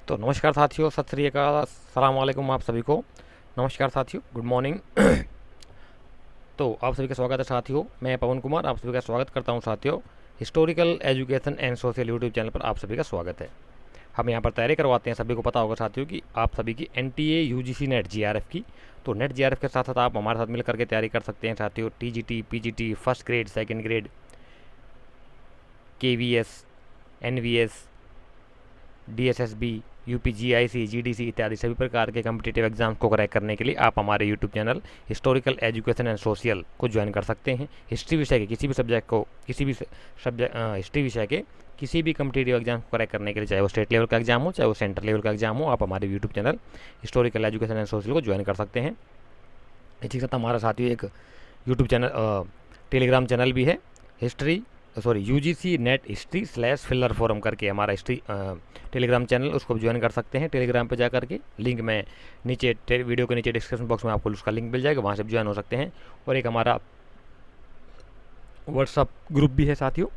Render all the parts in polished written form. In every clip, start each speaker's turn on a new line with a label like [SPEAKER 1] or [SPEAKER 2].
[SPEAKER 1] तो नमस्कार साथियों, सत श्री अकाल, अस्सलाम वालेकुम आप सभी को। नमस्कार साथियों, गुड मॉर्निंग। तो आप सभी का स्वागत है साथियों। मैं पवन कुमार आप सभी का स्वागत करता हूं साथियों। Historical education and social YouTube channel पर आप सभी का स्वागत है। हम यहां पर तैयारी करवाते हैं, सभी को पता होगा साथियों कि आप सभी की एनटीए यूजीसी नेट जीआरएफ की। तो नेट जीआरएफ के साथ साथ आप हमारे साथ मिलकर के तैयारी कर सकते हैं साथियों। TGT, PGT, first grade, second grade, KVS, NVS, DSSB, UPGIC, GDC इत्यादि सभी प्रकार के कम्पिटिटिव एग्जाम्स को क्रैक करने के लिए आप हमारे YouTube channel historical education and social को ज्वाइन कर सकते हैं। हिस्ट्री विषय के किसी भी सब्जेक्ट को, किसी भी सब्जेक्ट हिस्ट्री विषय के किसी भी कम्पिटिटिव एग्जाम को क्रैक करने के लिए, चाहे वो स्टेट लेवल का एग्जाम हो, चाहे वो सेंट्रल लेवल का एग्जाम हो, आप हमारे YouTube channel historical education and social को ज्वाइन कर सकते हैं। इसी के साथ हमारा साथियों एक यूट्यूब चैनल, टेलीग्राम चैनल भी है, history UGC net history slash filler forum करके हमारा हिस्ट्री टेलीग्राम चैनल, उसको भी ज्वाइन कर सकते हैं। टेलीग्राम पे जा करके लिंक मैं नीचे वीडियो के नीचे डिस्क्रिप्शन बॉक्स में आपको उसका लिंक मिल जाएगा, वहाँ से भी ज्वाइन हो सकते हैं। और एक हमारा व्हाट्सअप ग्रुप भी है साथियों,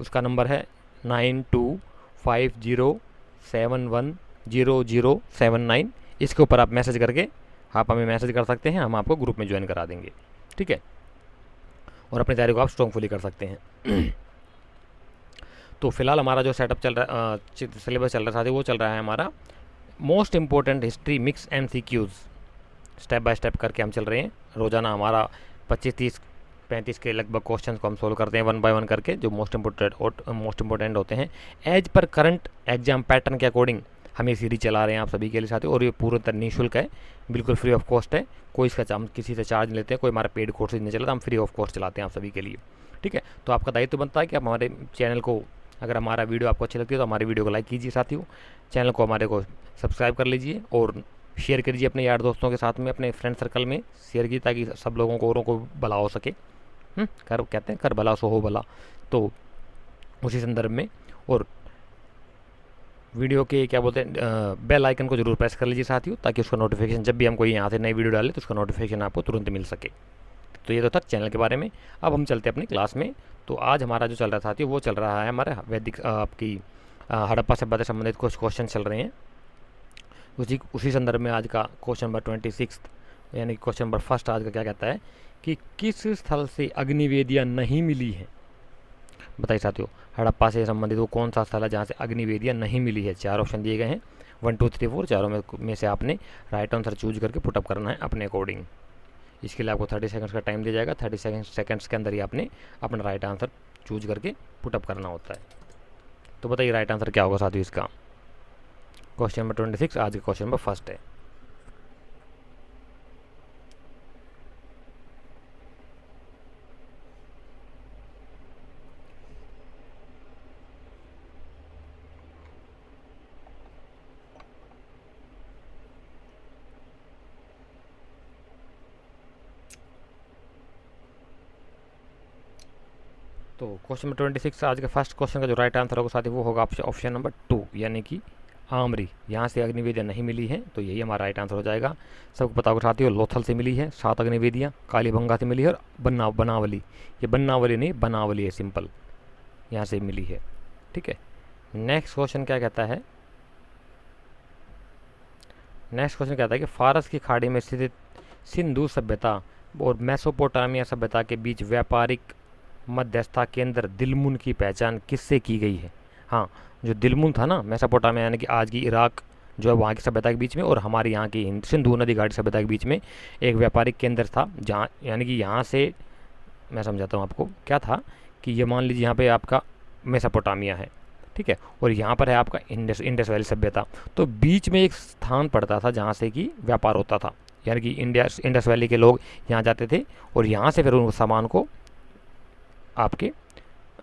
[SPEAKER 1] उसका नंबर है 9250710079। इसके ऊपर आप मैसेज करके आप हमें मैसेज कर सकते हैं, हम आपको ग्रुप में ज्वाइन करा देंगे, ठीक है। और अपनी तैयारी को आप स्ट्रॉन्गफुली कर सकते हैं। तो फिलहाल हमारा जो सेटअप चल रहा सिलेबस चल रहा था वो चल रहा है हमारा most important history mix MCQs, step by step करके हम चल रहे हैं। रोज़ाना हमारा 25, 30, 35 के लगभग क्वेश्चंस को हम सोल्व करते हैं वन बाय वन करके, जो मोस्ट इंपॉर्टेंट होते हैं as per current exam pattern के अकॉर्डिंग। हम ये सीरीज चला रहे हैं आप सभी के लिए साथियों, और ये पूरा निःशुल्क है, बिल्कुल फ्री ऑफ कॉस्ट है। कोई इसका हम किसी से चार्ज नहीं लेते हैं, कोई हमारा पेड कोर्स नहीं चलता, हम फ्री ऑफ कॉस्ट चलाते हैं आप सभी के लिए, ठीक है। तो आपका दायित्व बनता है कि आप हमारे चैनल को, अगर हमारा वीडियो आपको अच्छी लगती है तो हमारे वीडियो को लाइक कीजिए साथियों, चैनल को हमारे को सब्सक्राइब कर लीजिए और शेयर कीजिए अपने यार दोस्तों के साथ में, अपने फ्रेंड सर्कल में शेयर कीजिए ताकि सब लोगों को, औरों को भला हो सके। कर कहते हैं कर भला सो हो भला, तो उसी संदर्भ में। और वीडियो के क्या बोलते हैं, बेल आइकन को जरूर प्रेस कर लीजिए साथियों, ताकि उसका नोटिफिकेशन जब भी हम कोई यहाँ से नई वीडियो डालें तो उसका नोटिफिकेशन आपको तुरंत मिल सके। तो ये तो था चैनल के बारे में। अब हम चलते हैं अपनी क्लास में। तो आज हमारा जो चल रहा था वो चल रहा है हमारे वैदिक आपकी हड़प्पा सभ्यता से संबंधित कुछ क्वेश्चन चल रहे हैं। उसी संदर्भ में आज का क्वेश्चन नंबर 26 यानी क्वेश्चन नंबर फर्स्ट आज का क्या कहता है कि किस स्थल से अग्निवेदियाँ नहीं मिली हैं। बताइए साथियों, हड़प्पा से संबंधित वो कौन सा स्थल है जहाँ से अग्निवेदियाँ नहीं मिली है। 4 ऑप्शन दिए गए हैं, 1 2 3 4, चारों में से आपने राइट आंसर चूज करके पुटअप करना है अपने अकॉर्डिंग। इसके लिए आपको 30 सेकंड्स का टाइम दिया जाएगा। 30 सेकंड्स के अंदर ही आपने अपना राइट आंसर चूज करके पुटअप करना होता है। तो बताइए राइट आंसर क्या होगा साथियों इसका। क्वेश्चन नंबर 26 आज का क्वेश्चन नंबर फर्स्ट है। तो क्वेश्चन नंबर 26 आज का फर्स्ट क्वेश्चन का जो राइट आंसर होगा साथियों वो होगा ऑप्शन नंबर 2 यानी कि आमरी। यहाँ से अग्निवेदियाँ नहीं मिली हैं, तो यही हमारा राइट आंसर हो जाएगा। सबको पता होगा साथियों लोथल से मिली है 7 अग्निवेदियाँ, कालीबंगा से मिली है और बनावली, ये बनावली नहीं बनावली है सिंपल, यहाँ से मिली है, ठीक है। नेक्स्ट क्वेश्चन क्या कहता है, नेक्स्ट क्वेश्चन कहता है कि फारस की खाड़ी में स्थित सिंधु सभ्यता और मेसोपोटामिया सभ्यता के बीच व्यापारिक मध्यस्थता केंद्र दिलमुन की पहचान किससे की गई है। हाँ, जो दिलमुन था ना मेसोपोटामिया यानी कि आज की इराक जो है वहाँ की सभ्यता के बीच में और हमारे यहाँ की सिंधु नदी घाटी सभ्यता के बीच में एक व्यापारिक केंद्र था, जहाँ यानी कि यहाँ से मैं समझाता हूँ आपको क्या था कि ये मान लीजिए यहाँ पे आपका मेसोपोटामिया है, ठीक है, और यहाँ पर है आपका इंडस वैली सभ्यता। तो बीच में एक स्थान पड़ता था जहाँ से कि व्यापार होता था, यानी कि इंडस वैली के लोग यहाँ जाते थे और यहाँ से फिर उन सामान को आपके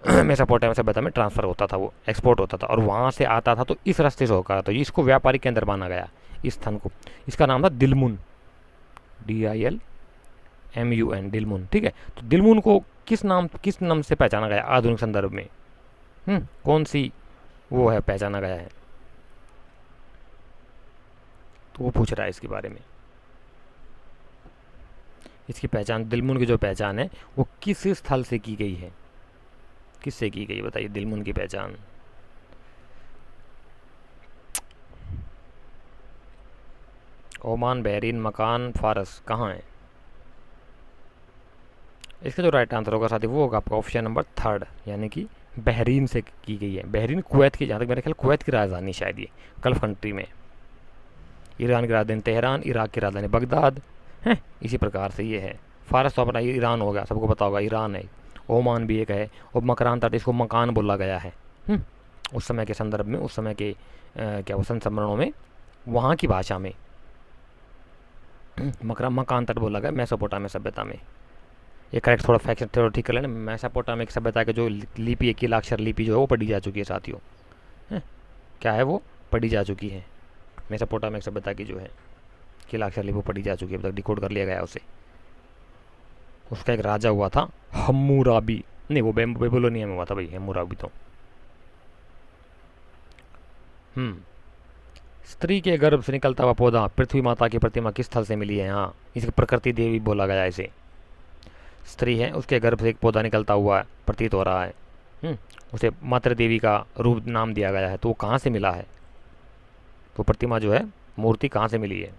[SPEAKER 1] मेसोपोटामिया सभ्यता में ट्रांसफ़र होता था, वो एक्सपोर्ट होता था और वहाँ से आता था। तो इस रास्ते से होकर तो इसको व्यापारिक केंद्र माना गया इस स्थान को। इसका नाम था दिलमुन, DILMUN, दिलमुन, ठीक है। तो दिलमुन को किस नाम से पहचाना गया आधुनिक संदर्भ में, कौन सी वो है पहचाना गया है, तो वो पूछ रहा है इसके बारे में। इसकी पहचान, दिलमुन की जो पहचान है वो किस स्थल से की गई है। किससे की गई बताइए दिलमुन की पहचान? ओमान, बहरीन, मकान, फारस कहाँ है? इसका जो राइट आंसर होगा साथी वो होगा आपका ऑप्शन नंबर थर्ड, यानी कि बहरीन से की गई है। बहरीन कुवैत की, जहाँ तक मेरा ख्याल कुवैत की राजधानी शायद, ये गल्फ कंट्री में। ईरान की राजधानी तेहरान, इराक की राजधानी बगदाद है। इसी प्रकार से ये है। फारस तो अपना ईरान हो गया, सबको पता होगा ईरान है। ओमान भी एक है, और मकरान था इसको मकान बोला गया है। उस समय के संदर्भ में, उस समय के क्या वो संस्मरणों में, वहाँ की भाषा में मकरा मकान तट बोला गया मेसोपोटामिया सभ्यता में। ये करेक्ट थोड़ा फैक्ट थोड़ा ठीक कर लेना। मेसोपोटामिक सभ्यता के जो लिपि है, कीलाक्षर लिपि जो है वो पढ़ी जा चुकी है साथियों। हैं? क्या है वो? पढ़ी जा चुकी है। मेसोपोटामिक सभ्यता की जो है कीलाक्षर लिपि पढ़ी जा चुकी है, अब तक डिकोड कर लिया गया उसे। उसका एक राजा हुआ था हम्मुराबी, नहीं वो बेबीलोनिया में हुआ था भाई हम्मुराबी तो। हम्म स्त्री के गर्भ से निकलता हुआ पौधा पृथ्वी माता की प्रतिमा किस स्थल से मिली है? हाँ, इसे प्रकृति देवी बोला गया है इसे। स्त्री है, उसके गर्भ से एक पौधा निकलता हुआ प्रतीत हो रहा है। हम्म, उसे मातृ देवी का रूप नाम दिया गया है। तो वो कहाँ से मिला है? वो प्रतिमा जो है, मूर्ति कहाँ से मिली है?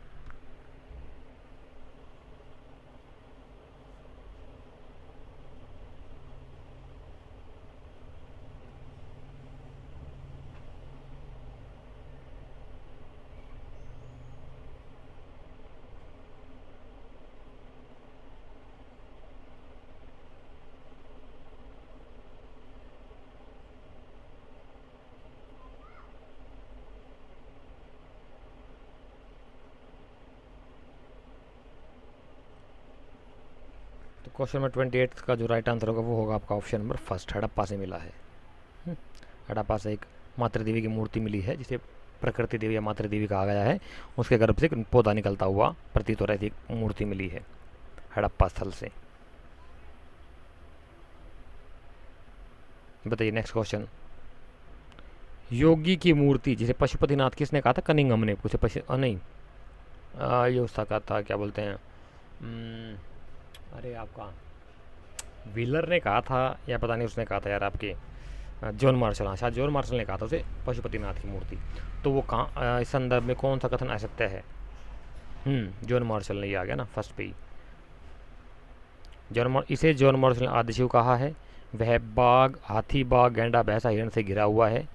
[SPEAKER 1] तो क्वेश्चन नंबर 28 का जो राइट आंसर होगा वो होगा आपका ऑप्शन नंबर फर्स्ट, हड़प्पा से मिला है। हम्म, हड़प्पा से एक मातृ देवी की मूर्ति मिली है, जिसे प्रकृति देवी या मातृ देवी कहा गया है। उसके गर्भ से एक पौधा निकलता हुआ प्रतीत हो रही थी, मूर्ति मिली है हड़प्पा स्थल से। बताइए नेक्स्ट क्वेश्चन। योगी की मूर्ति जिसे पशुपतिनाथ किसने कहा था? कनिंगम ने पूछे। नहीं, ये उसका कहा था, क्या बोलते हैं, अरे आपका व्हीलर ने कहा था, या पता नहीं उसने कहा था यार आपके, जॉन मार्शल। हाँ, शायद जॉन मार्शल ने कहा था उसे पशुपतिनाथ की मूर्ति। तो वो कहाँ, इस संदर्भ में कौन सा कथन आ सकता है? जॉन मार्शल ने, ये आ गया ना फर्स्ट पे ही। इसे जॉन मार्शल ने आदिशिव कहा है। वह बाघ, हाथी, बाघ, गैंडा, भैंसा, हिरण से घिरा हुआ है।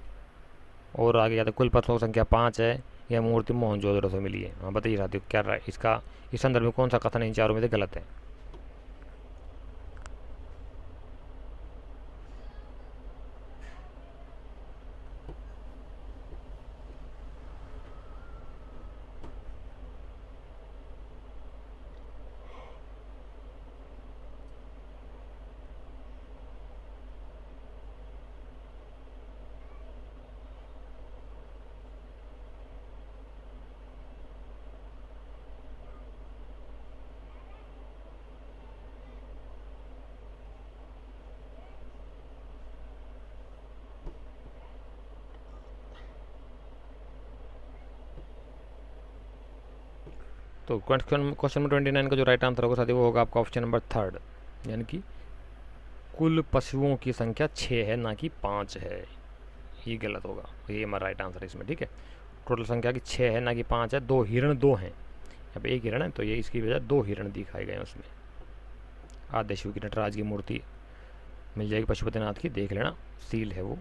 [SPEAKER 1] और आगे कहते कुल पत्थरों की संख्या 5 है। यह मूर्ति मोहनजोदड़ो से मिली है। हाँ बताइए साथियों, क्या रहा है इसका, इस संदर्भ में कौन सा कथन इन चारों में से गलत है? तो क्वेश्चन नंबर 29 का जो राइट आंसर होगा साथियों वो होगा आपका ऑप्शन नंबर थर्ड, यानी कि कुल पशुओं की संख्या 6 है, ना कि 5 है। ये गलत होगा, ये हमारा राइट आंसर है इसमें। ठीक है, टोटल संख्या की 6 है, ना कि 5 है। दो हिरण, दो हैं, यहाँ पे एक हिरण है, तो ये इसकी वजह दो हिरण दिखाए गए उसमें। आद्य शिव की नटराज की मूर्ति मिल जाएगी पशुपतिनाथ की, देख लेना, सील है वो।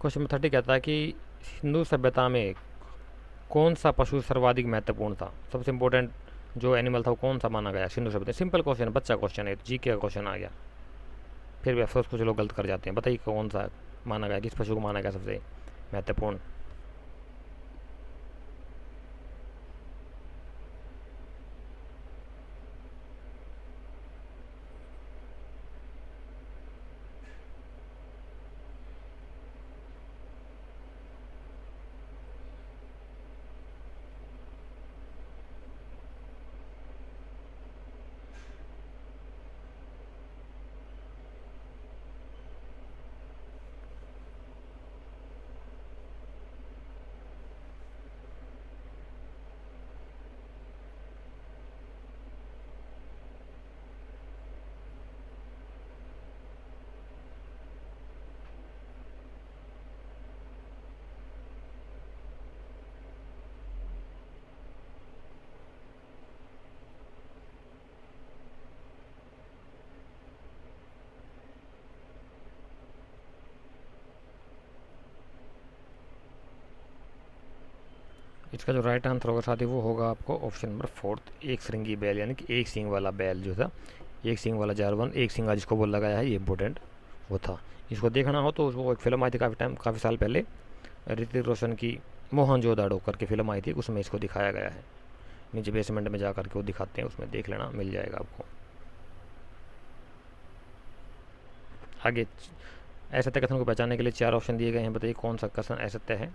[SPEAKER 1] क्वेश्चन नंबर 30 कहता है कि हिंदू सभ्यता में कौन सा पशु सर्वाधिक महत्वपूर्ण था? सबसे इंपॉर्टेंट जो एनिमल था वो कौन सा माना गया सिंधु सभ्यता? सिंपल क्वेश्चन, बच्चा क्वेश्चन है, जी का क्वेश्चन आ गया। फिर भी अफसोस कुछ लोग गलत कर जाते हैं। बताइए कौन सा माना गया, किस पशु को माना गया सबसे महत्वपूर्ण? इसका जो राइट आंसर होगा साथी वो होगा आपको ऑप्शन नंबर फोर्थ, एक श्रृंगी बैल, यानी कि एक सींग वाला बैल जो था, एक सींग वाला जारवन, एक सींगा जिसको बोला गया है, ये इंपॉर्टेंट वो था। इसको देखना हो तो वो एक फिल्म आई थी काफ़ी साल पहले, ऋतिक रोशन की मोहनजोदाड़ो करके फिल्म आई थी, उसमें इसको दिखाया गया है। नीचे बेसमेंट में जा करके वो दिखाते हैं, उसमें देख लेना, मिल जाएगा आपको। आगे असत्य कथन को पहचानने के लिए 4 ऑप्शन दिए गए हैं, बताइए कौन सा कथन असत्य है।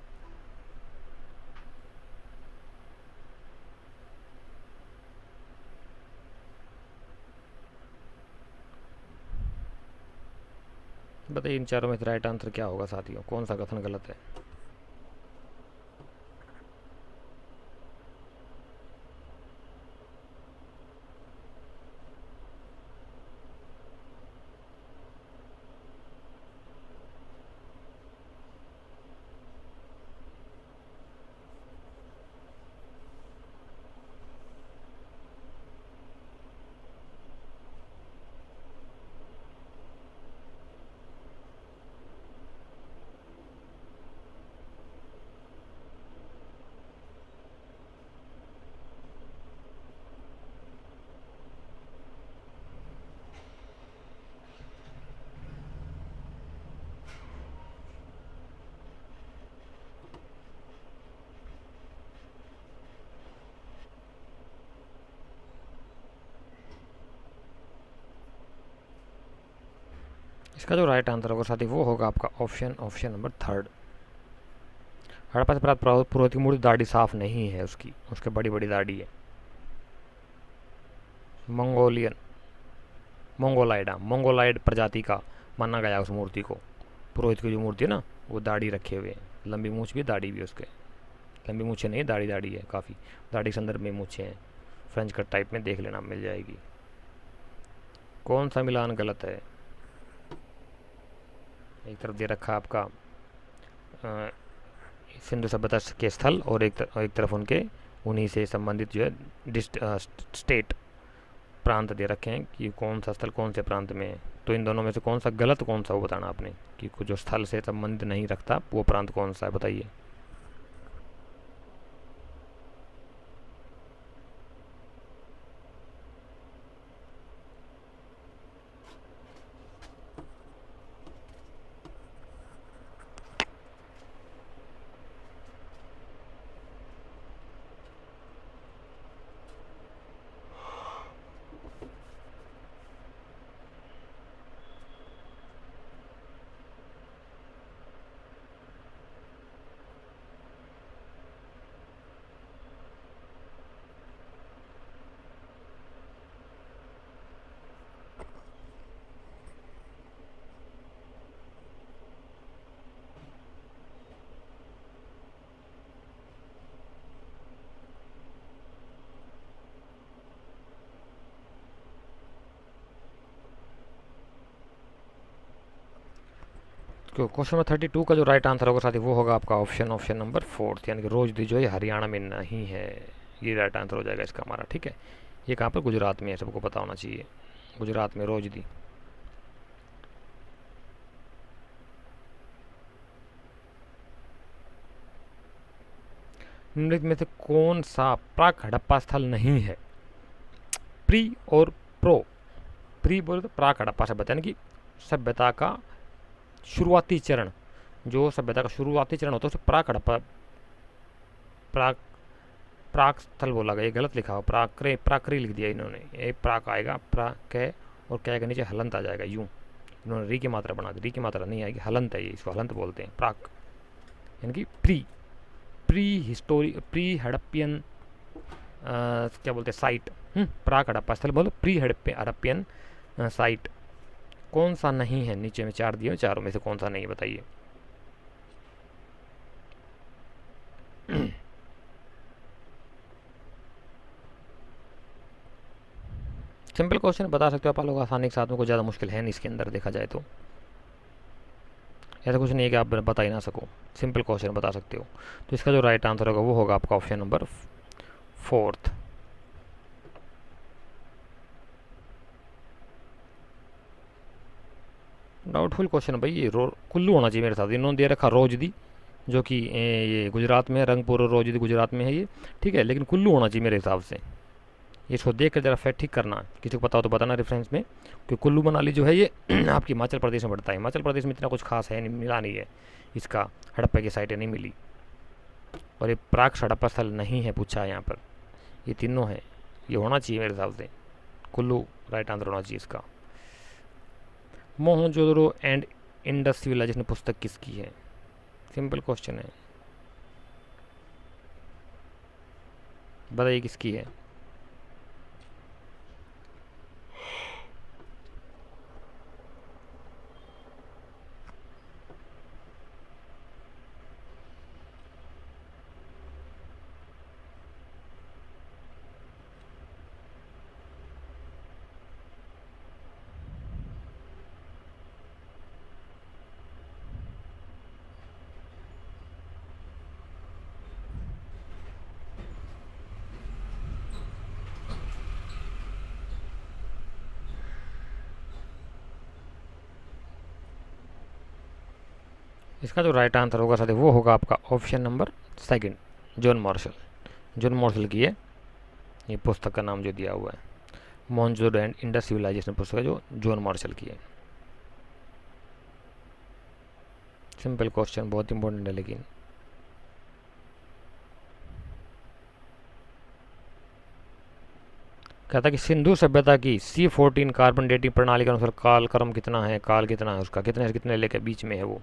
[SPEAKER 1] बताइए इन चारों में से राइट आंसर क्या होगा साथियों, कौन सा कथन गलत है। इसका जो राइट आंसर होगा साथी वो होगा आपका ऑप्शन नंबर थर्ड। हड़प्पा से प्राप्त पुरोहित की मूर्ति दाढ़ी साफ नहीं है उसकी, उसके बड़ी बड़ी दाढ़ी है। मंगोलियन मंगोलाइड प्रजाति का माना गया उस मूर्ति को। पुरोहित की जो मूर्ति है ना, वो दाढ़ी रखे हुए हैं, लंबी मूछ भी दाढ़ी भी उसके, लंबी मूछें नहीं, दाढ़ी दाढ़ी है काफ़ी, दाढ़ी के अंदर में मूछें हैं, फ्रेंच कट टाइप में, देख लेना मिल जाएगी। कौन सा मिलान गलत है। एक तरफ दे रखा आपका सिंधु सभ्यता के स्थल, और एक तरफ उनके उन्हीं से संबंधित जो है स्टेट प्रांत दे रखे हैं कि कौन सा स्थल कौन से प्रांत में है। तो इन दोनों में से कौन सा गलत, कौन सा वो बताना आपने, कि जो स्थल से संबंधित नहीं रखता वो प्रांत कौन सा है, बताइए। क्वेश्चन नंबर 32 का जो राइट आंसर होगा साथी वो होगा आपका ऑप्शन नंबर फोर्थ, यानी कि रोजदी जो है हरियाणा में नहीं है, ये राइट आंसर हो जाएगा इसका हमारा। ठीक है, ये कहाँ पर, गुजरात में है, सबको पता होना चाहिए, गुजरात में रोजदी। निम्नलिखित में से कौन सा प्राक हड़प्पा स्थल नहीं है। प्री और प्रो, प्री बोले तो प्राक हड़प्पा सभ्यता, यानी कि सभ्यता का शुरुआती चरण, जो सभ्यता का शुरुआती चरण होता है उसे प्राक हड़प्पा, प्राक प्राक स्थल बोला गया, ये गलत लिखा हो, प्राक्री लिख दिया इन्होंने, ये प्राक आएगा, कै और कै के नीचे हलंत आ जाएगा, यूं इन्होंने री की मात्रा बना दी, री की मात्रा नहीं आएगी, हलंत है ये, इसको हलंत बोलते हैं, प्राक, यानी कि प्री हड़प्पियन क्या बोलते हैं साइट, प्राक हड़प्पा स्थल बोलो, प्री हड़प्पियन साइट। कौन सा नहीं है, नीचे में 4 दिए, चारों में से कौन सा नहीं है बताइए। सिंपल क्वेश्चन बता सकते हो आप लोग आसानी के साथ में, कोई ज़्यादा मुश्किल है नहीं इसके अंदर देखा जाए तो, ऐसा कुछ नहीं है कि आप बता ही ना सको, सिंपल क्वेश्चन बता सकते हो। तो इसका जो राइट आंसर होगा वो होगा आपका option number fourth. Doubtful question भाई, ये कुल्लू होना चाहिए मेरे साथ, इन्होंने दे रखा रोजदी, जो कि ये गुजरात में है, रंगपुर और रोजिद गुजरात में है ये, ठीक है। लेकिन कुल्लू होना चाहिए मेरे हिसाब से। इसको देख कर जरा फैक्ट ठीक करना, किसी को पता हो तो बताना रेफरेंस में, कि कुल्लू मनाली जो है ये आपकी हिमाचल प्रदेश में पड़ता है। हिमाचल प्रदेश में इतना कुछ खास है नहीं, मिला नहीं है इसका, हड़प्पा की साइटें नहीं मिली। और ये प्राक हड़प्पा स्थल नहीं है पूछा है यहाँ पर, ये तीनों हैं, ये होना चाहिए मेरे हिसाब से। कुल्लू राइट आंसर होना चाहिए इसका। मोहनजोदड़ो एंड इंडस सिविलाइजेशन पुस्तक किसकी है? सिंपल क्वेश्चन है, बताइए किसकी है। इसका जो राइट आंसर होगा साथी वो होगा आपका option number second, John Marshall. John Marshall की है ये पुस्तक का नाम जो दिया हुआ है, मोहनजोदड़ो एंड इंडस सिविलाइजेशन पुस्तक है जो जॉन मार्शल की है। सिंपल क्वेश्चन, बहुत इंपॉर्टेंट है लेकिन। कहता है कि सिंधु सभ्यता की C14 कार्बन डेटिंग प्रणाली के अनुसार काल क्रम कितना है, काल कितना है उसका, कितने से कितने लेके बीच में है वो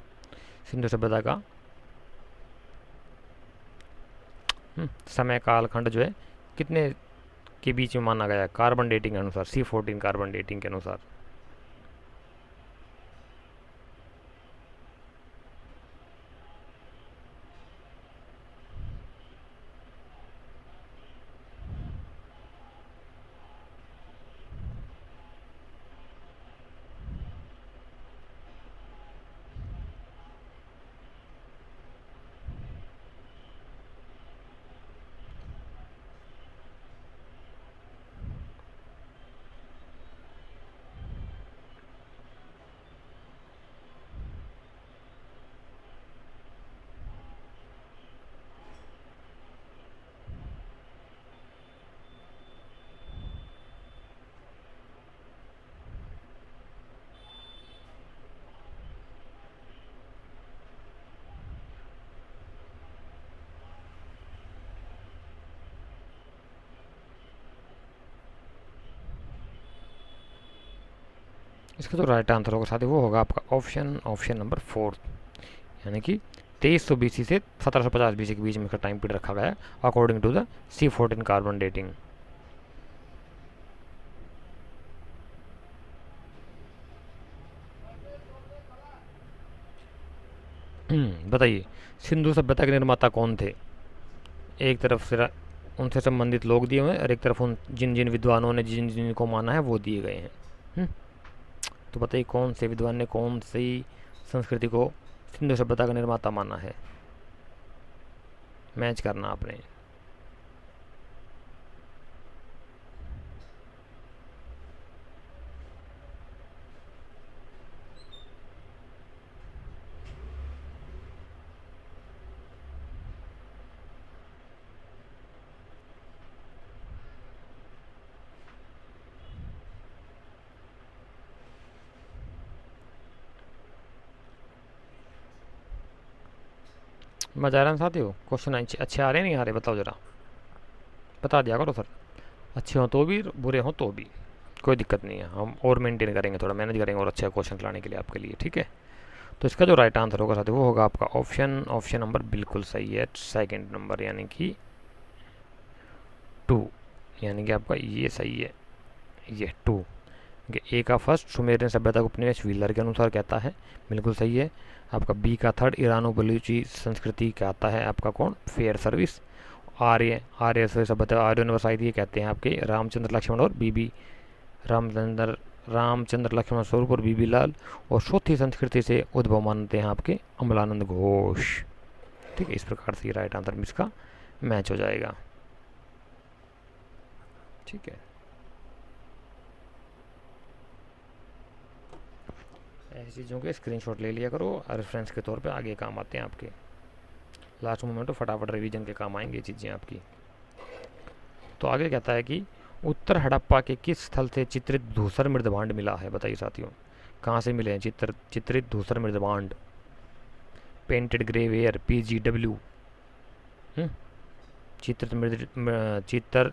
[SPEAKER 1] सिंधु सभ्यता का समय कालखंड जो है कितने के बीच में माना गया है कार्बन डेटिंग के अनुसार, C14 कार्बन डेटिंग के अनुसार। इसका जो राइट आंसर होगा साथी वो होगा आपका ऑप्शन नंबर 4, यानी कि 2300 BC से 1750 BC के बीच में इसका टाइम पीरियड रखा गया है according to the C14 carbon dating. बताइए सिंधु सभ्यता के निर्माता कौन थे? एक तरफ से उनसे संबंधित लोग दिए हुए हैं और एक तरफ उन जिन जिन विद्वानों ने जिन जिन को माना है वो दिए गए हैं। तो बताइए कौन से विद्वान ने कौन सी संस्कृति को सिंधु सभ्यता का निर्माता माना है, मैच करना आपने। मजा आ रहा है साथी हो, क्वेश्चन अच्छे आ रहे नहीं आ रहे, बताओ जरा, बता दिया करो सर। अच्छे हों तो भी, बुरे हों तो भी, कोई दिक्कत नहीं है, हम और मेंटेन करेंगे, थोड़ा मैनेज करेंगे और अच्छे क्वेश्चन लाने के लिए आपके लिए, ठीक है। तो इसका जो राइट आंसर होगा साथी वो होगा आपका ऑप्शन नंबर बिल्कुल सही है, सेकंड नंबर, यानी कि 2, यानी कि आपका ये सही है, ये 2। ए का फर्स्ट सुमेरियन सभ्यता उपनिवेश व्हीलर के अनुसार कहता है, बिल्कुल सही है। आपका बी का थर्ड ईरानो बलूची संस्कृति कहता है आपका कौन, फेयर सर्विस। आर्य सभ्यता आर्यन वसाई ये कहते हैं आपके रामचंद्र लक्ष्मण और बीबी रामचंद्र लक्ष्मण स्वरूप और बीबी लाल। और चौथी संस्कृति से उद्भव मानते हैं आपके अमलानंद घोष, ठीक है। इस प्रकार से राइट आंसर इसका मैच हो जाएगा, ठीक है। ऐसी चीज़ों के स्क्रीनशॉट ले लिया करो, रेफरेंस के तौर पे आगे काम आते हैं आपके। लास्ट मोमेंट फटाफट रिवीजन के काम आएंगे चीज़ें आपकी। तो आगे कहता है कि उत्तर हड़प्पा के किस स्थल से चित्रित धूसर मृदभांड मिला है, बताइए साथियों कहाँ से मिले हैं चित्रित धूसर मृदभांड। Painted grey ware PGW।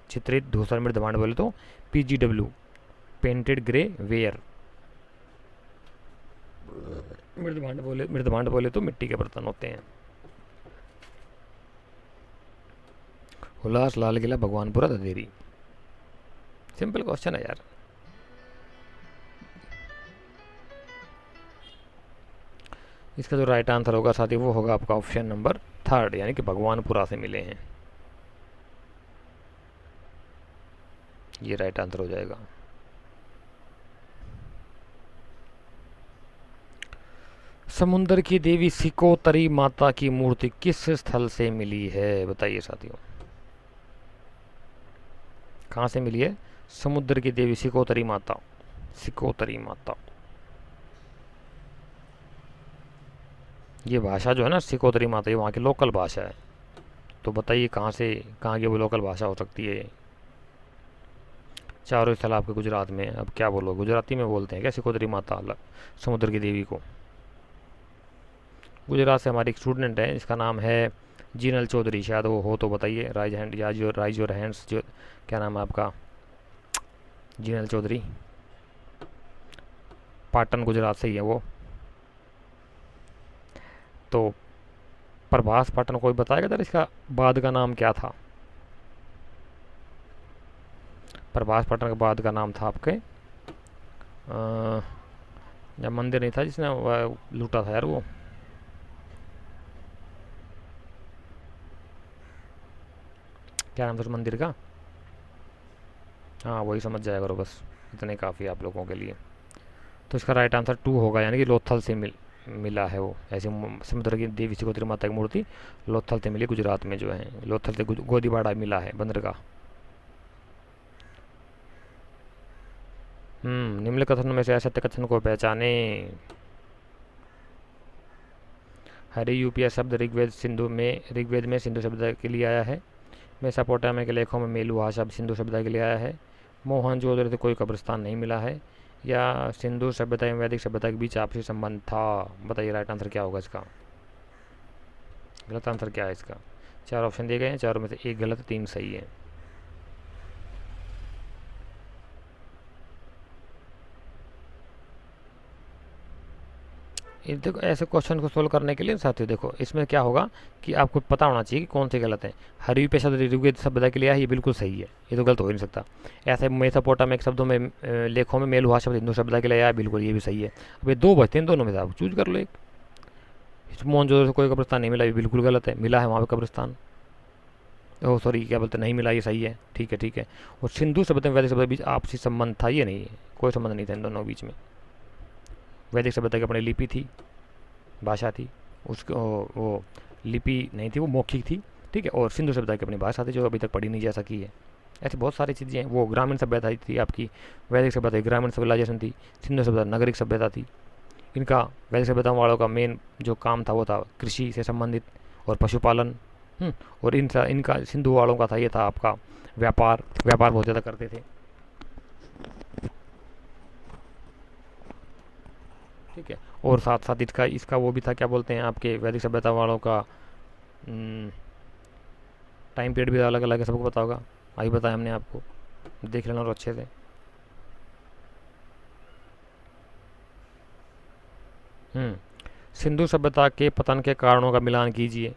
[SPEAKER 1] चित्रित धूसर मृदभांड बोले तो PGW, पेंटेड ग्रे वेयर। मृदभांड बोले तो मिट्टी के बर्तन होते हैं। हुलास, लाल किला, भगवानपुरा, ददेरी। सिंपल क्वेश्चन है यार। इसका जो राइट आंसर होगा साथी वो होगा आपका ऑप्शन नंबर 3, यानी कि भगवानपुरा से मिले हैं। ये राइट आंसर हो जाएगा। समुद्र की देवी सिकोतरी माता की मूर्ति किस स्थल से मिली है, बताइए साथियों कहाँ से मिली है समुद्र की देवी सिकोतरी माता। सिकोतरी माता, ये भाषा जो है ना सिकोतरी माता, ये वहाँ की लोकल भाषा है। तो बताइए कहाँ से, कहाँ की वो लोकल भाषा हो सकती है। चारों स्थल आपके गुजरात में। अब क्या बोलो, गुजराती में बोलते हैं क्या सिकोतरी माता समुद्र की देवी को। गुजरात से हमारी एक स्टूडेंट है, इसका नाम है जीनल चौधरी, शायद वो हो तो बताइए। राइज योर हैंड्स, जो क्या नाम है आपका, जीनल चौधरी, पाटन गुजरात से ही है वो। तो प्रभास पाटन, कोई बताएगा सर इसका बाद का नाम क्या था। प्रभास पाटन के बाद का नाम था आपके जब मंदिर नहीं था जिसने लूटा था यार, वो क्या नाम था उस मंदिर का। हाँ वही समझ जाया करो बस, इतने काफ़ी आप लोगों के लिए। तो इसका राइट आंसर 2 होगा, यानी कि लोथल से मिला है वो। ऐसे समुद्र की देवी सिकोतरी माता की मूर्ति लोथल से मिली, गुजरात में जो है लोथल से गोदीबाड़ा मिला है बंदरगाह। निम्न कथन में से असत्य कथन को पहचाने। हरि यूपीया शब्द ऋग्वेद में सिंधु शब्द के लिए आया है। मेसोपोटामिया के लेखों में मेलुहा शब्द सिंधु सभ्यता के लिए आया है। मोहनजोदड़ो से कोई कब्रिस्तान नहीं मिला है, या सिंधु सभ्यता एवं वैदिक सभ्यता के बीच आपसी संबंध था। बताइए राइट आंसर क्या होगा इसका। गलत आंसर क्या है इसका। 4 ऑप्शन दिए गए हैं, चारों में से 1 गलत, 3 सही है। देखो ऐसे क्वेश्चन को सोल्व करने के लिए साथियों देखो इसमें क्या होगा कि आपको पता होना चाहिए कि कौन से गलत है। हरि पे शब्द ऋग्वेद सभ्यता के लिए है, ये बिल्कुल सही है, ये तो गलत हो ही नहीं सकता। ऐसे मेसोपोटामिक शब्दों में लेखों में मेलुहा शब्द हिंदू सभ्यता के लिए आया, बिल्कुल ये भी सही है। अब ये 2 बचते हैं, दोनों में से आप चूज कर लो एक। मोहनजोदड़ो से कोई कब्रिस्तान नहीं मिला, ये बिल्कुल गलत है, मिला है वहाँ पे कब्रिस्तान। ओह सॉरी क्या बोलते नहीं मिला, ये सही है, ठीक है ठीक है। और सिंधु सभ्यता वैदिक सभ्यता के बीच आपसी संबंध था, ये नहीं है, कोई संबंध नहीं था इन दोनों के बीच में। वैदिक सभ्यता की अपनी लिपि थी, भाषा थी, उसको वो लिपि नहीं थी, वो मौखिक थी, ठीक है। और सिंधु सभ्यता की अपनी भाषा थी जो अभी तक पढ़ी नहीं जा सकी है। ऐसी बहुत सारी चीज़ें हैं। वो ग्रामीण सभ्यता थी आपकी, वैदिक सभ्यता ग्रामीण सिविलाइजेशन थी, सिंधु सभ्यता नागरिक सभ्यता थी। इनका वैदिक सभ्यता वालों का मेन जो काम था वो था कृषि से संबंधित और पशुपालन। और इनका सिंधु वालों का था, ये था आपका व्यापार बहुत ज़्यादा करते थे, ठीक है। और साथ साथ इसका वो भी था, क्या बोलते हैं आपके वैदिक सभ्यता वालों का टाइम पीरियड भी अलग अलग है, सबको पता होगा, अभी बताया हमने आपको, देख लेना और अच्छे से। सिंधु सभ्यता के पतन के कारणों का मिलान कीजिए।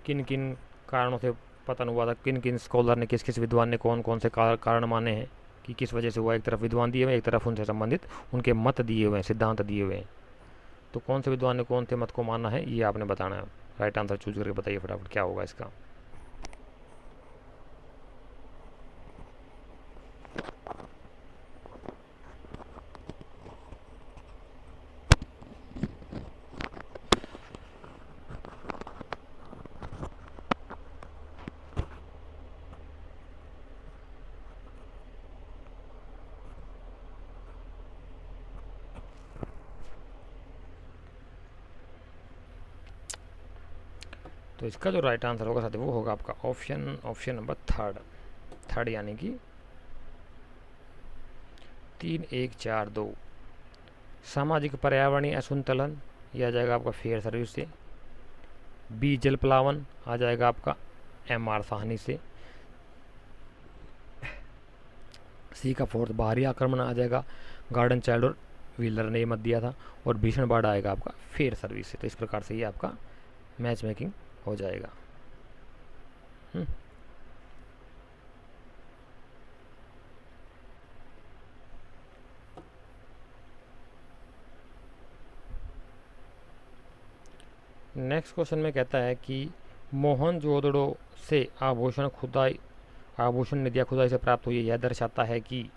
[SPEAKER 1] किन किन कारणों से पतन हुआ था, किन किन स्कॉलर ने, किस किस विद्वान ने कौन कौन से कारण माने हैं कि किस वजह से हुआ। एक तरफ विद्वान दिए हुए, एक तरफ उनसे संबंधित उनके मत दिए हुए हैं, सिद्धांत दिए हुए हैं। तो कौन से विद्वान ने कौन से मत को माना है ये आपने बताना है। राइट आंसर चूज करके बताइए फटाफट क्या होगा इसका। तो इसका जो राइट आंसर होगा साथी वो होगा आपका ऑप्शन नंबर थर्ड यानी कि 3142। सामाजिक पर्यावरणीय असंतुलन ये आ जाएगा आपका फेयर सर्विस से। बी जल प्लावन आ जाएगा आपका MR साहनी से। सी का फोर्थ बाहरी आक्रमण आ जाएगा गार्डन चाइल्ड और व्हीलर ने ये मत दिया था। और भीषण बाढ़ आएगा आपका फेयर सर्विस से। तो इस प्रकार से ये आपका मैच मेकिंग हो जाएगा। नेक्स्ट क्वेश्चन में कहता है कि मोहनजोदड़ो से आभूषण निधियाँ खुदाई से प्राप्त हुई। यह दर्शाता है कि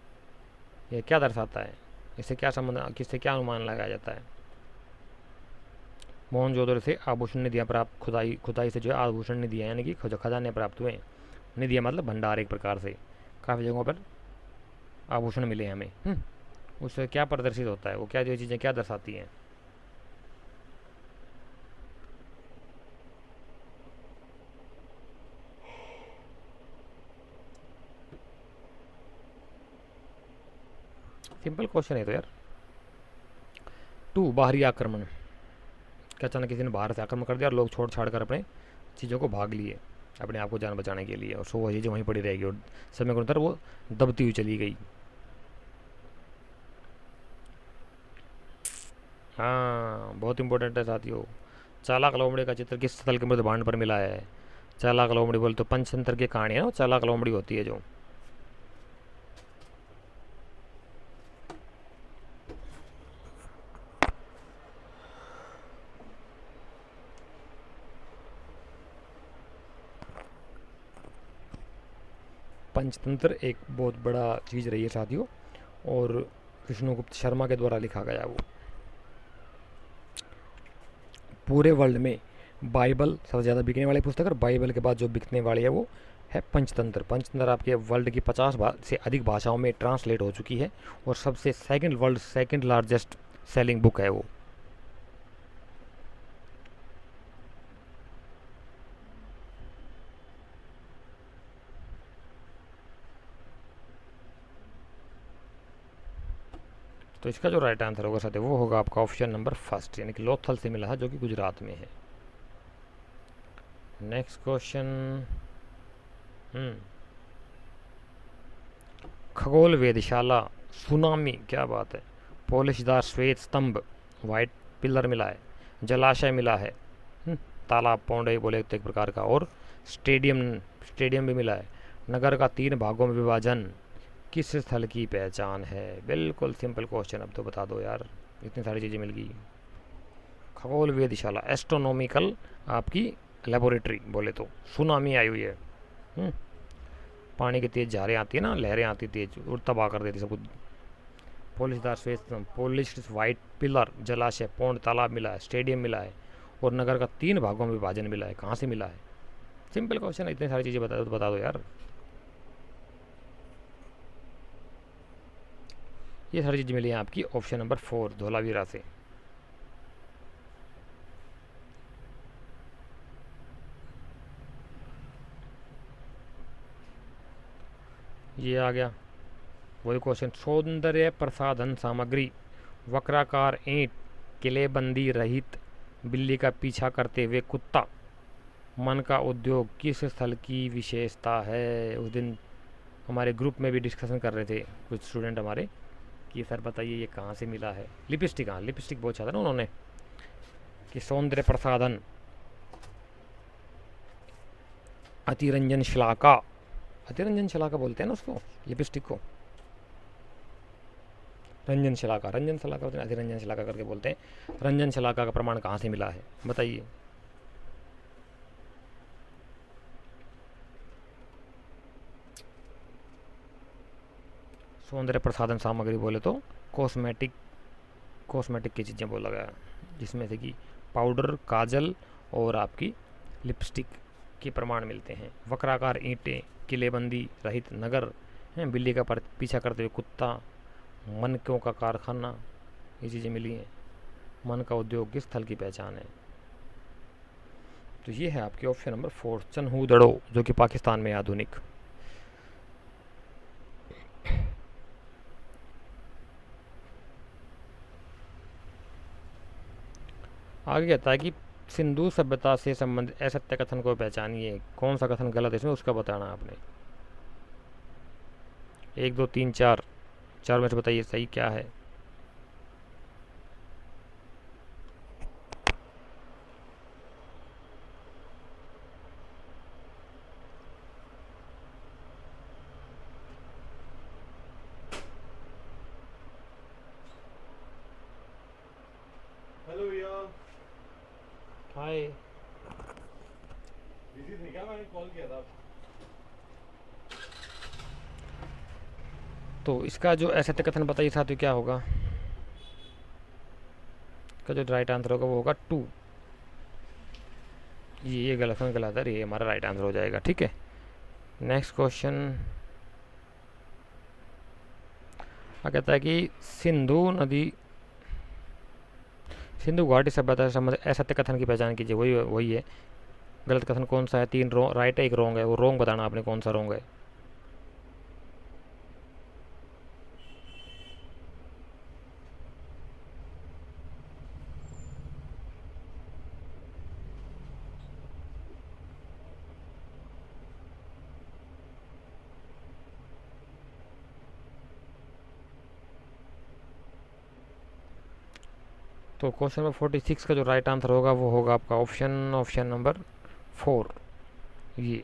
[SPEAKER 1] यह क्या दर्शाता है, इससे क्या संबंध, किससे क्या अनुमान लगाया जाता है। मोहनजोदड़ो से आभूषण निधियाँ प्राप्त, खुदाई से जो है आभूषण निधियाँ यानी कि खजाने प्राप्त हुए। निधियाँ मतलब भंडार एक प्रकार से, काफ़ी जगहों पर आभूषण मिले हमें। उससे क्या प्रदर्शित होता है, वो क्या जो चीज़ें क्या दर्शाती हैं। सिंपल क्वेश्चन है तो यार। 2 बाहरी आक्रमण, क्या अचानक किसी ने बाहर से आक्रमण कर दिया और लोग छोड़ छाड़ कर अपने चीज़ों को भाग लिए अपने आप को जान बचाने के लिए, और सो वो चीज़ें वहीं पड़ी रहेगी और समय के अनुसार वो दबती हुई चली गई। हाँ बहुत इंपॉर्टेंट है साथियों। चालाक लोमड़ी का चित्र किस स्थल के मृद भांड पर मिला है। चालाक लोमड़ी बोले तो पंचतंत्र की कहानी है ना, चालाक लोमड़ी होती है जो। पंचतंत्र एक बहुत बड़ा चीज़ रही है साथियों, और विष्णुगुप्त शर्मा के द्वारा लिखा गया वो। पूरे वर्ल्ड में बाइबल सबसे ज़्यादा बिकने वाली पुस्तक, और बाइबल के बाद जो बिकने वाली है वो है पंचतंत्र। पंचतंत्र आपके वर्ल्ड की 50 से अधिक भाषाओं में ट्रांसलेट हो चुकी है, और सबसे world second largest selling book है वो। तो इसका जो राइट आंसर होगा साथियों वो होगा आपका ऑप्शन नंबर फर्स्ट, यानी कि लोथल से मिला है, जो कि गुजरात में है। नेक्स्ट क्वेश्चन, खगोल वेधशाला, सुनामी, क्या बात है, पॉलिशदार श्वेत स्तंभ, वाइट पिलर मिला है, जलाशय मिला है, तालाब पौंडे बोले तो एक प्रकार का, और स्टेडियम भी मिला है। नगर का 3 भागों में विभाजन किस स्थल की पहचान है। बिल्कुल सिंपल क्वेश्चन, अब तो बता दो यार, इतनी सारी चीज़ें मिल गई। खगोल वेधशाला एस्ट्रोनॉमिकल आपकी लेबोरेटरी बोले तो। सुनामी आई हुई है, पानी की तेज झारें आती है ना, लहरें आती तेज और तबाह कर देती सब कुछ। पॉलिशदार श्वेत, पॉलिश्ड वाइट पिलर, जलाशय, पौंड, तालाब मिला है, स्टेडियम मिला है, और नगर का 3 भागों में विभाजन मिला है। कहाँ से मिला है, सिंपल क्वेश्चन है, इतनी सारी चीज़ें बता दो यार। ये सारी चीज़ें मिली हैं आपकी ऑप्शन नंबर 4 धोलावीरा से। ये आ गया वही क्वेश्चन, सौंदर्य प्रसाधन सामग्री, वक्राकार ईंट, किलेबंदी रहित, बिल्ली का पीछा करते हुए कुत्ता, मन का उद्योग किस स्थल की विशेषता है। उस दिन हमारे ग्रुप में भी डिस्कशन कर रहे थे कुछ स्टूडेंट हमारे कि सर बताइए ये कहाँ से मिला है। लिपस्टिक, हाँ लिपस्टिक बहुत अच्छा था ना उन्होंने, कि सौंदर्य प्रसाधन, अतिरंजन शलाका, अतिरंजन शलाका बोलते हैं ना उसको, लिपस्टिक को रंजन शलाका बोलते हैं, अतिरंजन शलाका करके बोलते हैं। रंजन शलाका का प्रमाण कहाँ से मिला है बताइए। सौंदर्य प्रसाधन सामग्री बोले तो कॉस्मेटिक की चीज़ें बोला गया, जिसमें से कि पाउडर, काजल और आपकी लिपस्टिक के प्रमाण मिलते हैं। वक्राकार ईंटें, किलेबंदी रहित नगर हैं, बिल्ली का पीछा करते हुए कुत्ता, मनकों का कारखाना, ये चीज़ें मिली हैं। मन का उद्योग किस स्थल की पहचान है। तो ये है आपके ऑप्शन नंबर 4, चनहूदड़ो, जो कि पाकिस्तान में है आधुनिक। आगे कहता है कि सिंधु सभ्यता से संबंधित असत्य कथन को पहचानिए, कौन सा कथन गलत है इसमें उसका बताना आपने। 1 2 3 4, चार में से बताइए सही क्या है।
[SPEAKER 2] हेलो भैया।
[SPEAKER 1] हाय।
[SPEAKER 2] बिजी थे क्या? मैंने कॉल किया था।
[SPEAKER 1] तो इसका जो असत्य कथन बताइए साथियों क्या होगा, इसका जो राइट आंसर होगा वो होगा 2। ये गलत है, गलत है, ये हमारा राइट आंसर हो जाएगा। ठीक है, नेक्स्ट क्वेश्चन कहता है कि सिंधु घाटी सभ्यता से संबंधित असत्य कथन की पहचान कीजिए। वही वही है, गलत कथन कौन सा है। 3 राइट है, 1 रॉन्ग है, वो रॉन्ग बताना आपने कौन सा रॉन्ग है। तो क्वेश्चन नंबर 46 का जो राइट आंसर होगा वो होगा आपका ऑप्शन नंबर 4। ये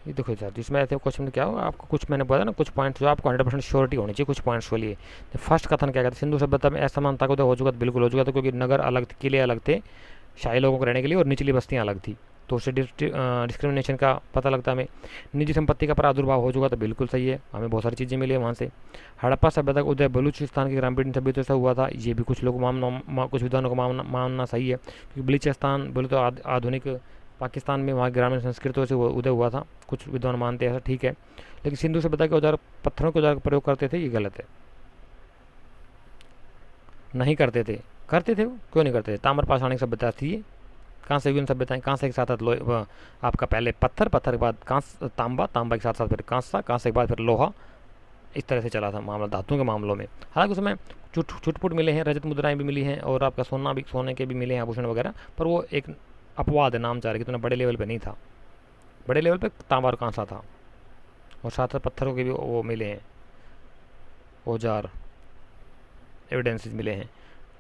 [SPEAKER 1] देखो सर, इसमें ऐसे क्वेश्चन में क्या होगा आपको, कुछ मैंने बताया ना, कुछ पॉइंट्स जो आपको 100% श्योरिटी होनी चाहिए कुछ पॉइंट्स के लिए। तो फर्स्ट कथन क्या कहते हैं, सिंधु सभ्यता में असमानता को तो हो चुका था, बिल्कुल हो चुका था, क्योंकि नगर अलग थे, किले अलग थे शाही लोगों को रहने के लिए, और निचली बस्तियाँ अलग थी, तो उससे डिस्क्रिमिनेशन का पता लगता है हमें। निजी संपत्ति का प्रादुर्भाव हो चुका था, बिल्कुल सही है, हमें बहुत सारी चीज़ें मिली है वहाँ से। हड़प्पा सभ्यता का उदय बलूचिस्तान की ग्रामीण सभ्यता से हुआ था, ये भी कुछ लोग कुछ विद्वानों को मानना सही है, क्योंकि बलूचिस्तान बोले तो आधुनिक पाकिस्तान में वहाँ ग्रामीण संस्कृतियों से उदय हुआ था, कुछ विद्वान मानते हैं ऐसा, ठीक है। लेकिन सिंधु सभ्यता के औजार पत्थरों के औजार का प्रयोग करते थे, ये गलत है, नहीं करते थे। करते थे वो, क्यों नहीं करते थे, ताम्र पाषाणिक सभ्यता थी ये। कहाँ से युगन सभ्यताएं, कहाँ से एक साथ साथ आपका पहले पत्थर, पत्थर के बाद कांस, तांबा, तांबा के साथ साथ फिर कांसा, कांसे के बाद फिर लोहा, इस तरह से चला था मामला धातुओं के मामलों में। हालांकि उसमें छुटपुट मिले हैं, रजत मुद्राएं भी मिली हैं, और आपका सोने के भी मिले हैं आभूषण वगैरह, पर वो एक अपवाद है, नाम चाह रहे कि इतना बड़े लेवल पे नहीं था। बड़े लेवल पे तांबा और कांसा था, और साथ साथ पत्थरों के भी वो मिले हैं औजार, एविडेंसेस मिले हैं।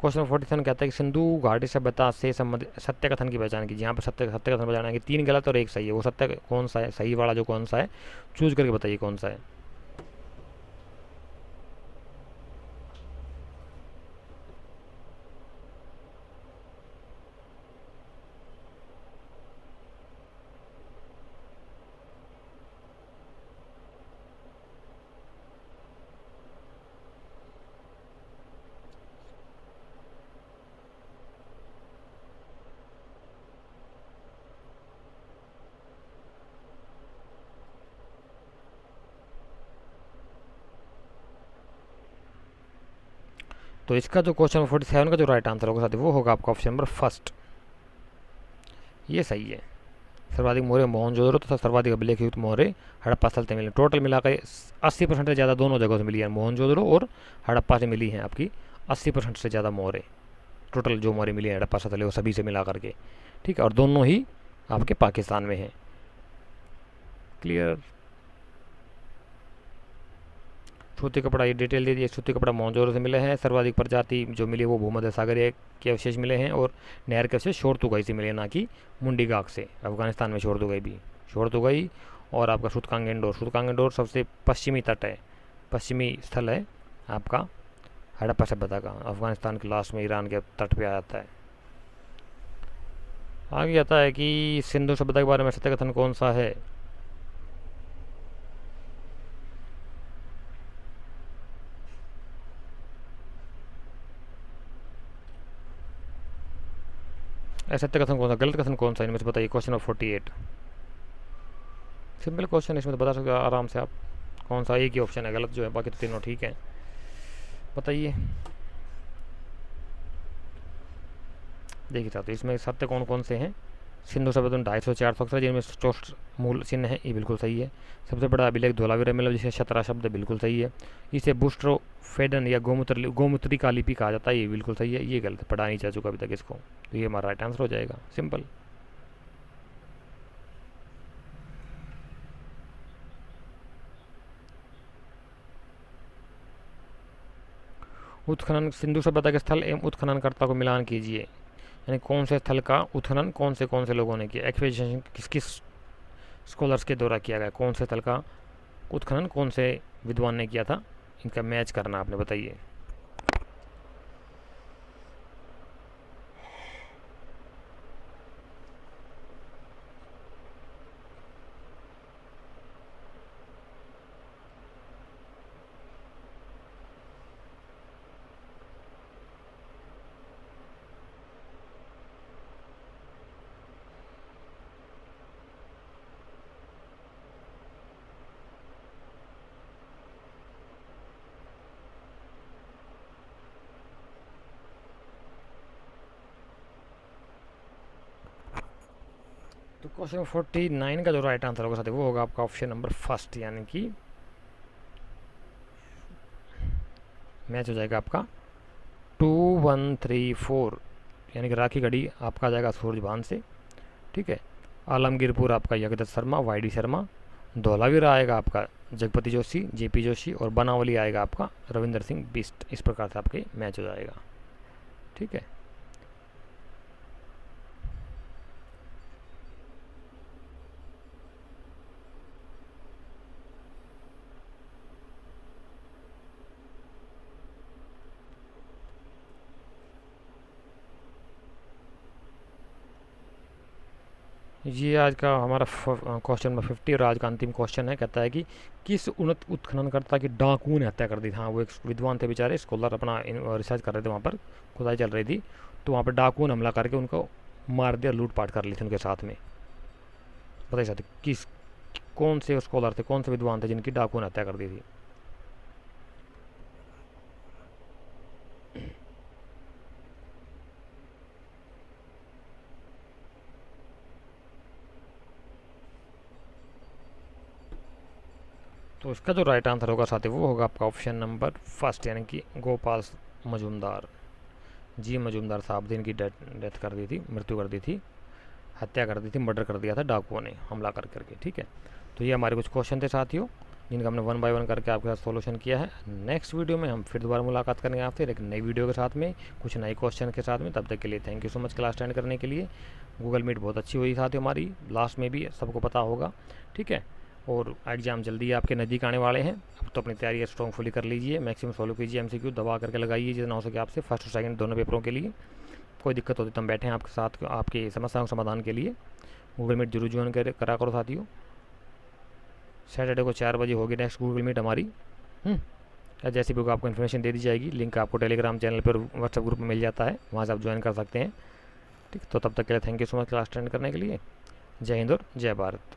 [SPEAKER 1] क्वेश्चन नंबर 47 कहता है कि सिंधु घाटी सभ्यता से संबंधित सत्य कथन की पहचान कीजिए। यहाँ पर सत्य कथन पहचाना कि 3 गलत और 1 सही है, वो सत्य कौन सा है, सही वाला जो कौन सा है, चूज करके बताइए कौन सा है। तो इसका जो क्वेश्चन नंबर 47 का जो राइट आंसर होगा साथी, वो होगा आपका ऑप्शन नंबर फर्स्ट, ये सही है। सर्वाधिक मोहरे मोहनजोदड़ो तथा सर्वाधिक अभिलेखयुक्त मोहरे हड़प्पा स्थल से मिले, टोटल मिलाकर 80% से ज़्यादा दोनों जगहों से मिली है, मोहनजोदड़ो और हड़प्पा से मिली हैं आपकी 80% से ज़्यादा मोहरे। टोटल जो मोहरे मिली हैं हड़प्पा स्थल वो सभी से मिला करके, ठीक है, और दोनों ही आपके पाकिस्तान में हैं। क्लियर। सूती कपड़ा, ये डिटेल दे दिए, सूती कपड़ा मोहनजोदड़ो से मिले हैं, सर्वाधिक प्रजाति जो मिली वो भूमध्य सागरीय के अवशेष मिले हैं, और नहर के अवशेष शोरतुगाई से मिले, ना कि मुंडी गाक से। अफगानिस्तान में शोरतुगाई और आपका सुतकांगेंडोर सबसे पश्चिमी तट है, पश्चिमी स्थल है आपका हड़प्पा सभ्यता का, अफगानिस्तान के लास्ट में ईरान के तट पे आ जाता है। आगे आता है कि सिंधु सभ्यता के बारे में सत्य कथन कौन सा है। असत्य कथन कौन सा, गलत कथन कौन सा, इनमें से बताइए। क्वेश्चन नंबर 48, सिंपल क्वेश्चन, इसमें तो बता सकते हो आराम से आप कौन सा, एक ही ऑप्शन है गलत जो है, बाकी तो तीनों ठीक है, बताइए। देखिए साहब, तो इसमें सत्य कौन कौन से हैं, सिंधु सभ्यता में 250 400 अक्षर जिनमें 64 मूल चिन्ह है, ये बिल्कुल सही है। सबसे बड़ा अभिलेख धोलावीरा मिला जिसे 17 शब्द, बिल्कुल सही है। इसे बुस्ट्रो फेडन या गोमूत्री का लिपि कहा जाता है, ये बिल्कुल सही है। ये गलत है, पढ़ा नहीं जा चुका अभी तक इसको, तो ये हमारा राइट आंसर हो जाएगा, सिंपल। उत्खनन सिंधु सभ्यता के स्थल एवं उत्खननकर्ता को मिलान कीजिए, यानी कौन से स्थल का उत्खनन कौन से लोगों ने किया, एक्सपीडिशन किस किस स्कॉलर्स के द्वारा किया गया, कौन से स्थल का उत्खनन कौन से विद्वान ने किया था, इनका मैच करना आपने, बताइए। तो क्वेश्चन 49 का जो राइट आंसर होगा साथी वो होगा आपका ऑप्शन नंबर फर्स्ट, यानी कि मैच हो जाएगा आपका 2134, यानी कि राखी गढ़ी आपका आ जाएगा सूरजभान से, ठीक है। आलमगीरपुर आपका जगदत्त शर्मा, वाई शर्मा। धौलावीरा आएगा आपका जगपति जोशी, जेपी जोशी। और बनावली आएगा आपका रविंदर सिंह बिस्ट। इस प्रकार से आपके मैच हो जाएगा, ठीक है। ये आज का हमारा क्वेश्चन नंबर 50 और आज का अंतिम क्वेश्चन है। कहता है कि किस उन्नत उत्खननकर्ता की डाकुओं ने हत्या कर दी थी। हाँ, वो एक विद्वान थे बेचारे, स्कॉलर, अपना रिसर्च कर रहे थे, वहाँ पर खुदाई चल रही थी, तो वहाँ पर डाकुओं ने हमला करके उनको मार दिया, लूटपाट कर ली थी उनके साथ में। बताइए साथी, किस कौन से स्कॉलर थे, कौन से विद्वान थे जिनकी डाकुओं ने हत्या कर दी थी। तो इसका जो राइट आंसर होगा साथी वो होगा आपका ऑप्शन नंबर फर्स्ट, यानी कि गोपाल मजूमदार जी मजूमदार साहब ने इनकी डेथ कर दी थी, मृत्यु कर दी थी, हत्या कर दी थी, मर्डर कर दिया था डाकुओं ने हमला कर करके, ठीक है। तो ये हमारे कुछ क्वेश्चन थे साथियों, जिनका हमने 1 बाय 1 करके आपके साथ सोल्यूशन किया है। नेक्स्ट वीडियो में हम फिर दोबारा मुलाकात करेंगे आपसे, लेकिन नई वीडियो के साथ में, कुछ नए क्वेश्चन के साथ में। तब तक के लिए thank you so much class attend करने के लिए। गूगल मीट बहुत अच्छी हुई साथियों हमारी, लास्ट में भी सबको पता होगा, ठीक है। और एग्ज़ाम जल्दी आपके नज़दीक आने वाले हैं, अब तो अपनी तैयारी स्ट्रॉन्गफुली कर लीजिए, मैक्सिमम सॉल्व कीजिए, एमसीक्यू दबा करके लगाइए जितना हो सके आपसे, फर्स्ट और सेकंड दोनों पेपरों के लिए। कोई दिक्कत होती तो हम बैठे हैं आपके साथ आपकी समस्याओं के समाधान के लिए। गूगल मीट जरूर ज्वाइन करा करो साथियों। सैटरडे को 4 बजे होगी नेक्स्ट गूगल मीट हमारी। जैसे भी आपको इन्फॉर्मेशन दे दी जाएगी, लिंक आपको टेलीग्राम चैनल पर, व्हाट्सएप ग्रुप में मिल जाता है, वहाँ से आप ज्वाइन कर सकते हैं, ठीक। तो तब तक के लिए thank you so much class attend करने के लिए। जय हिंद और जय भारत।